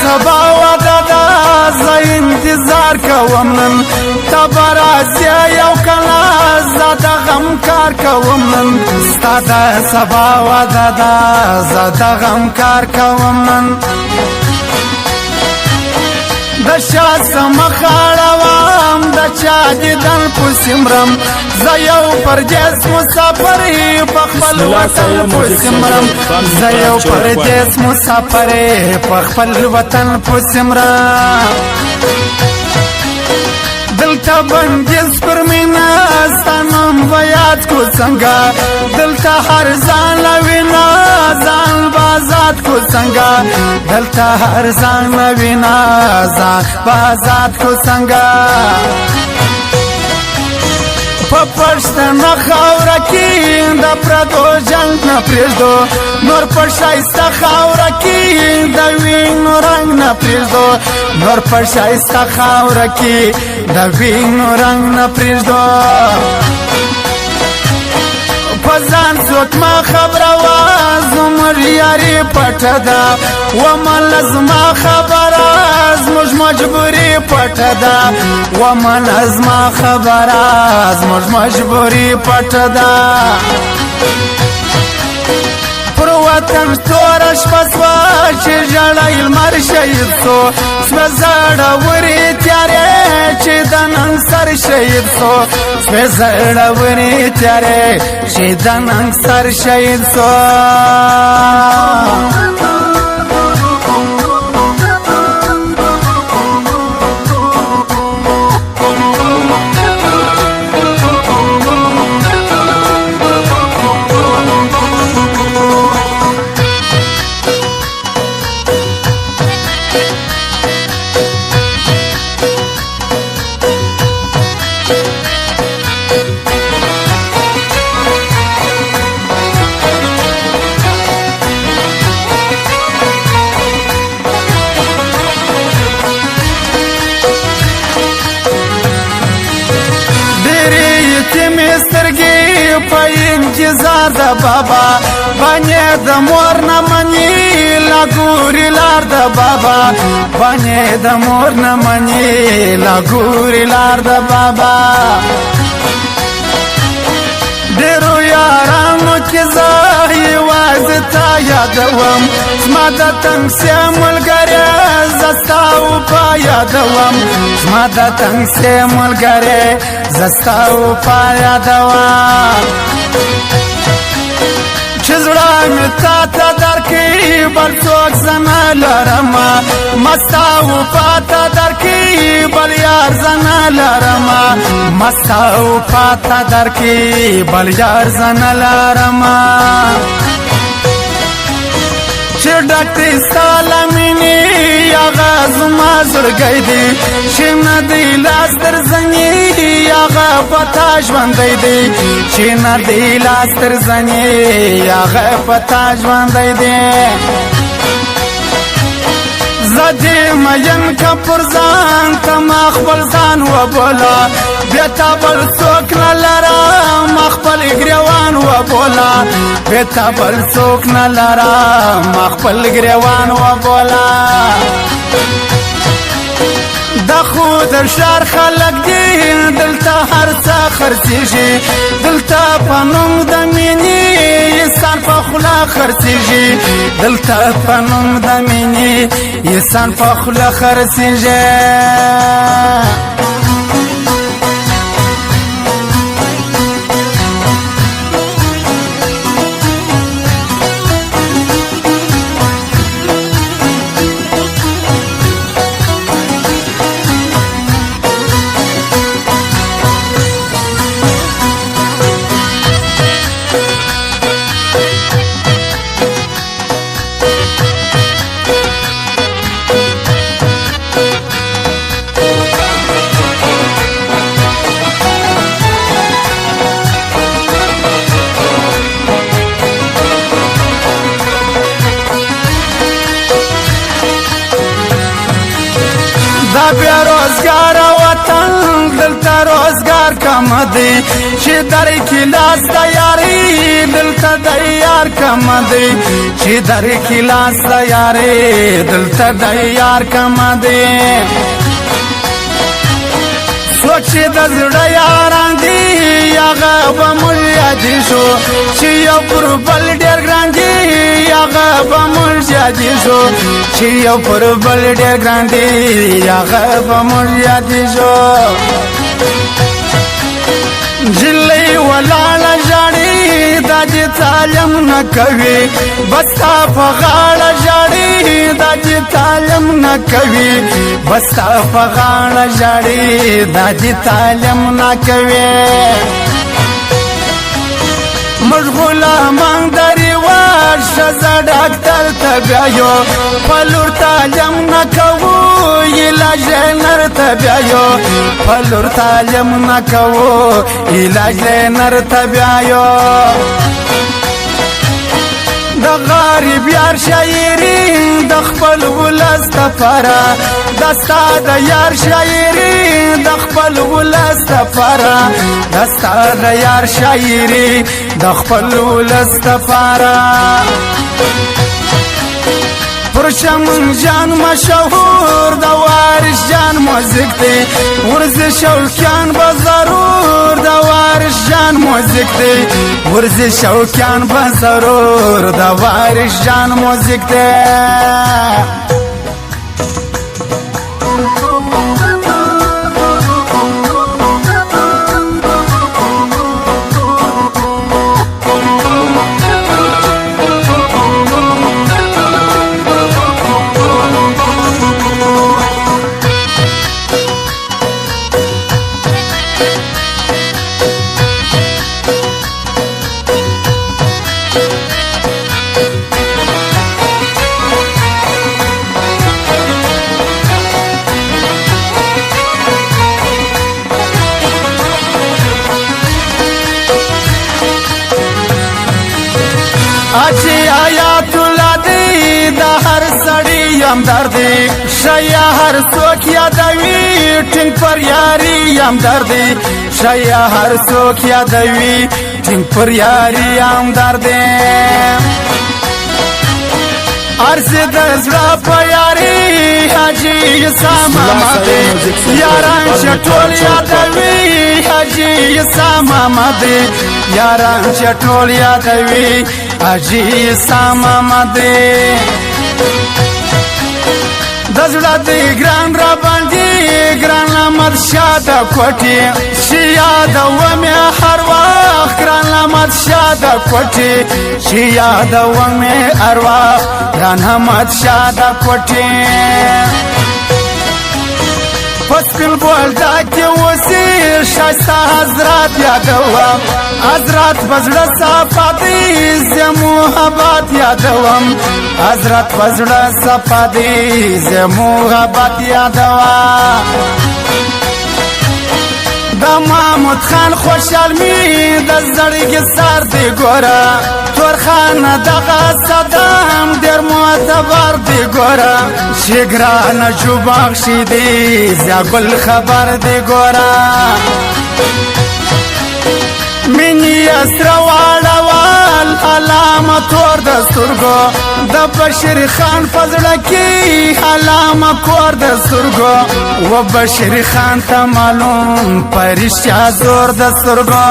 سبا وعده ده زه انتظار کوم نن ته به راځې یو کله زه د غم کار کوم نن ستا د سبا وعده ده زه د غم کار کوم نن د شا سمخ اړوم د چا دیدن پسې مرم زه یو پردیس مسافر په خپل وطن پسې مرم زه یو پردیس مسافر په خپل وطن پسې مرم دلته بندیز پر مینا ستا نوم به یاد کو څنګه دلته هر ځان له وینا ځان به آزاد کو څنګه دلته هر ځان له وینا ځان به آزاد کو څنګه په پښتنه خاوره کې د پردو جنګ نه پرېږدو نور په ښایسته خاوره کې د وینو رنګ نه پرېږدو نور په ښایسته خاوره کې د وینو رنګ نه پرېږدو په ځان څوک ما خبره وه زموږ یاري پټه ده ومنله زما خبره زموږ مجبوري پټه ده ومنله زما خبره زموږ مجبوري پټه ده پر وطن توره شپه سوه چې ژړی لمر شهید سو سوه زړورې تیارې چې د نن سر شهید سو سوه زړورې تیارې چې د نن سر شهید سو په انتظار د بابا باندې د مور نه مني لا ګوري لار د بابا باندې د مور نه مني لا ګوري لار د بابا ډېرو یارانو کې زه یوازې تا یادوم زما د تنګ سې ملګری زه ستا وفا یادوم زما د تنګ سې ملګری زه ستا وفا یادوم چې زړه مې تا ته درکړي بل څوک زه نه لرمه ما ستا وفا ته درکړي بل یار زه نه لرمه ما ستا وفا ته درکړي بل یار زه نه لرمه چې ډک دی ستا له مینې هغه زما زړګی دی چې نه دی لاس تر زنې هغه په تا ژوندی دی چې نه دی لاس تر زنې هغه په تا ژوندی دی زه دې مین که پر ځان ته ما خپل ځان وبوله بیا تا بل څوک نه لرم ما خپل ګریوان وبوله بیا تا بل څوک نه لرم ما خپل ګریوان وبوله د خو د ښار خلک دي دلته هر څه خرڅېږي دلته په نوم د مینې انسان په خوله خرڅېږي دلته په نوم د مینې انسان په خوله خرڅېږي روزګار وطن دلته روزګار کم دی چې در کې لاس د یاري دلته د یار کم دی چې در کې لاس د یاري دلته د یار کم دی سوچ د زړه یاران دی هغه به موږ یادې شو چې یو پر بل ډېر ګران دی هغه به موږ یادې شو چې یو پر بل ډېر ګران دی هغه به موږ یادې شو جلې ولاړه ژاړي دا چې تعلیم نه کوي بس تا په غاړه ژاړي دا چې تعلیم نه کوي بس تا په غاړه ژاړي دا چې تعلیم نه کوي موږ غلامان درې وار ښځه ډاکټر ته بیایو په لور تعلیم نه کوو علاج نر ته بیایو په لور تعلیم نه کوو علاج نر ته بیایو د غریب یار شاعري د خپل ولس دپاره دا ستا د یار شاعري د خپل ولس دپاره دا ستا د یار شاعري د خپل ولس دپاره پرچمن جان مشهور د وارث جان موزیک دی ورزش شوقیان به ضرور د وارث جان موزیک دی ورزش شوقیان به ضرور د وارث جان موزیک دی اچھی آیات اللہ دی دا ہر سڑی یم دردی شیا ہر سوک یادوی ٹنگ پر یاری یم دردی شیا ہر سوک یادوی ٹنگ پر یاری یم دردی عرض دزړه په یاري حاجي ساما دی یاران چټول یادوي حاجي ساما دی یاران چټول یادوي حاجي ساما دی دزړه دی ګران را باندې ګران لمد شاده کوټي شي یادومه هر وخت ګران لمد شاده کوټي شي یادومه هر وخت ګران لمد شاده کوټي پسکل بولدا کې وسی شایسته حضرات یادوم حضرت بزړه صفادي ز محبت یادوم حضرت بزړه صفادي ز محبت یادوم د محمود خان خوشحال می د زړګي سر دی ګورا تور خان دغه صدام ډېر معتبر دی ګورا شګران جو بخشي دی زګل خبر دی ګورا منی اسرا واړوال علامت ور د سترګو د بشیر خان فضل کی علامه کور د سترګو و بشیر خان ته معلوم پرشتیا زور د سترګو